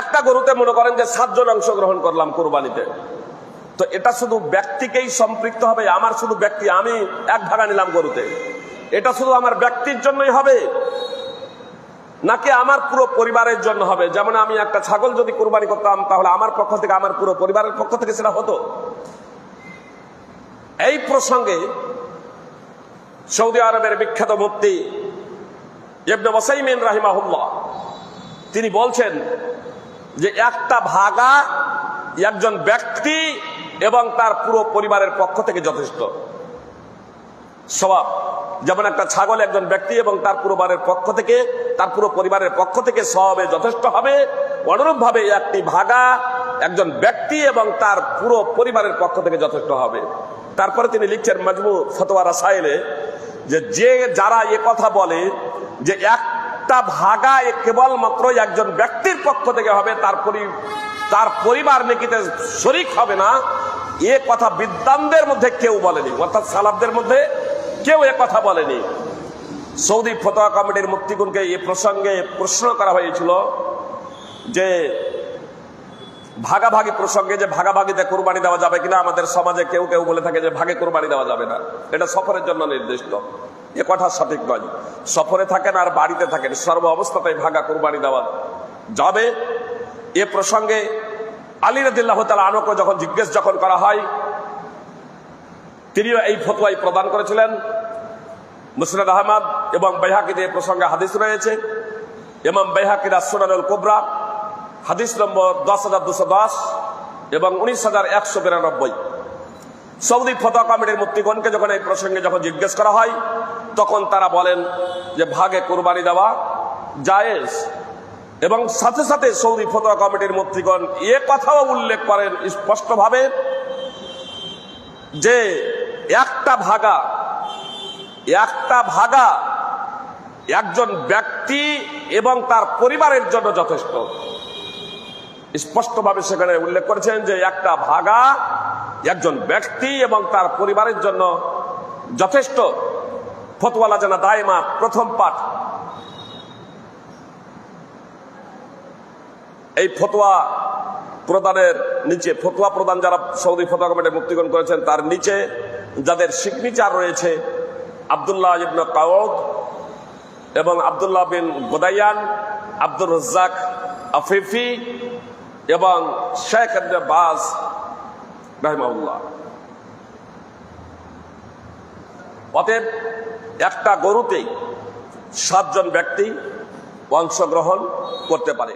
একটা গরুতে মনে করেন যে 7 জন অংশগ্রহণ করলাম কোরবানিতে, তো এটা শুধু ব্যক্তিকেই সম্পৃক্ত হবে? আমার শুধু ব্যক্তি, আমি 1 ভাগা নিলাম গরুতে, এটা শুধু আমার ব্যক্তির জন্যই হবে নাকি আমার পুরো পরিবারের জন্য হবে? যেমন আমি একটা ছাগল যদি কোরবানি করতাম তাহলে আমার পক্ষ থেকে, আমার পুরো পরিবারের পক্ষ থেকে সেটা হতো। এই প্রসঙ্গে সৌদি আরবের বিখ্যাত মুফতি ইবনে ওসাইমিন রাহিমাহুল্লাহ তিনি বলছেন যে একটা ভাগা একজন ব্যক্তি এবং তার পুরো পরিবারের পক্ষ থেকে যথেষ্ট সওয়াব। যেমন একটা ছাগল একজন ব্যক্তি এবং তার পুরো পরিবারের পক্ষ থেকে সওয়াবে যথেষ্ট হবে, অনুরূপ ভাবে একটি ভাগা একজন ব্যক্তি এবং তার পুরো পরিবারের পক্ষ থেকে যথেষ্ট হবে। তারপরে তিনি লিখছেন মাজমু ফতোয়া রাসাইলে যে যারা এ কথা বলে যে একটা ভাগা কেবলমাত্র একজন ব্যক্তির পক্ষ থেকে হবে, তার পরিবার নেকিতে শরীক হবে না, এ কথা বিদ্বানদের মধ্যে কেউ বলেনি, অর্থাৎ সালাফদের মধ্যে কেউ এ কথা বলেনি। সৌদি ফতোয়া কমিটির মুফতিগণকে এই প্রসঙ্গে প্রশ্ন করা হয়েছিল যে ভাগাভাগি প্রসঙ্গে, যে ভাগাভাগিতে কোরবানি দেওয়া যাবে কিনা। আমাদের সমাজে কেউ কেউ বলে থাকে যে ভাগে কোরবানি দেওয়া যাবে না, এটা সফরের জন্য নির্দিষ্ট। এ কথা সঠিক নয়। সফরে থাকেন আর বাড়িতে থাকেন, সর্ব অবস্থাতেই ভাগা কোরবানি দেওয়া যাবে। এ প্রসঙ্গে আলী রাদিয়াল্লাহু তাআলা আনহুকে যখন করা হয়, তিনিও এই ফতোয়াই প্রদান করেছিলেন। মুসনাদ আহমদ এবং বাইহাকিতে এই প্রসঙ্গে হাদিস রয়েছে। ইমাম বাইহাকির সুনানুল কুবরা হাদিস নম্বর 10,210 এবং 19,192। সৌদি ফতোয়া কমিটির মুফতিগণকে যখন এই প্রসঙ্গে জিজ্ঞেস করা হয়, তখন তারা বলেন যে ভাগে কোরবানি দেওয়া জায়েজ। এবং সাথে সাথে সৌদি ফতোয়া কমিটির মুফতিগণ এ কথাও উল্লেখ করেন স্পষ্টভাবে যে একটা ভাগা একজন ব্যক্তি এবং তার পরিবারের জন্য যথেষ্ট। স্পষ্টভাবে সেখানে উল্লেখ করেছেন যে একটা ভাগা একজন ব্যক্তি এবং তার পরিবারের জন্য যথেষ্ট। ফতোয়া লাজানা দায়মা প্রথম পাঠ। এই ফতোয়া প্রদানের নিচে, ফতোয়া প্রদান যারা সৌদি ফতোয়া কমিটির মুফতিগণ করেছেন তার নিচে যাদের সিগনেচার রয়েছে আব্দুল্লাহ ইবনে কাউদ এবং আব্দুল্লাহ বিন গোদাইয়ান, আব্দুর রাজ্জাক আফিফি এবং শেখ ইবনে বাজ রাহিমাহুল্লাহ। অতএব একটা গরুতেই 7 জন ব্যক্তি অংশগ্রহণ করতে পারে।